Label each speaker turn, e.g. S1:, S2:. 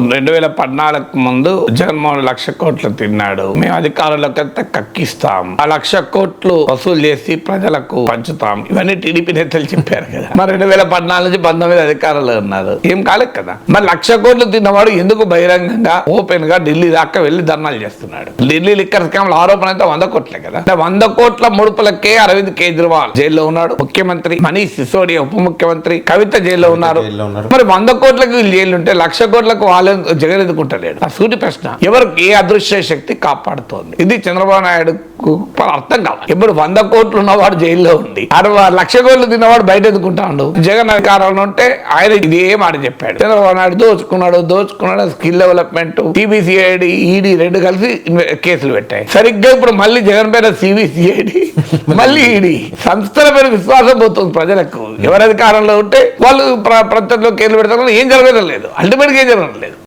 S1: 2014 ముందు జగన్మోహన్ 1,00,000 కోట్లు తిన్నాడు, మేము అధికారులకు కక్కిస్తాం, ఆ 1,00,000 కోట్లు వసూలు చేసి ప్రజలకు పంచుతాం, ఇవన్నీ టీడీపీ నేతలు చెప్పారు కదా. మరి 2014 నుంచి 19 అధికారులు ఉన్నారు, ఏం కాలేదు కదా. మరి 1,00,000 కోట్లు తిన్నవాడు ఎందుకు బహిరంగంగా ఓపెన్ గా ఢిల్లీ దాకా వెళ్లి ధర్నాలు చేస్తున్నాడు? ఢిల్లీ లిక్కర్ స్కామ్ ఆరోపణ అయితే 100 కోట్లే కదా. 100 కోట్ల ముడుపులకే అరవింద్ కేజ్రీవాల్ జైల్లో ఉన్నాడు, ముఖ్యమంత్రి మనీష్ సిసోడియా ఉప ముఖ్యమంత్రి, కవిత జైల్లో ఉన్నారు. మరి 100 కోట్లకు వీళ్ళు జైలు ఉంటే 1,00,000 కోట్లకు వాళ్ళు జగన్ ఎదుర్కొంటలేడు? ఆ సూటి ప్రశ్న. ఎవరికి ఏ అదృశ్య శక్తి కాపాడుతోంది? ఇది చంద్రబాబు నాయుడుకు అర్థం కావాలి. ఇప్పుడు 100 కోట్లు ఉన్నవాడు జైల్లో ఉండి 1,00,000 కోట్లు తిన్నవాడు బయట ఎదుర్కొంటాడు. జగన్ అధికారంలో ఉంటే ఆయన ఇదే మాట చెప్పాడు, చంద్రబాబు నాయుడు దోచుకున్నాడు స్కిల్ డెవలప్మెంట్, సిబిసిఐడి ఈడీ రెండు కలిసి కేసులు పెట్టాయి. సరిగ్గా ఇప్పుడు మళ్ళీ జగన్ పేరు సిబిసిఐడి మళ్ళీ ఈడీ, సంస్థల పేరు విశ్వాసం పోతుంది ప్రజలకు. ఎవరి అధికారంలో ఉంటే వాళ్ళు ప్రత్యర్థిలో కేసులు పెడతారు, ఏం జరగడం లేదు, అల్టిమేట్గా ఏం జరగడం లేదు.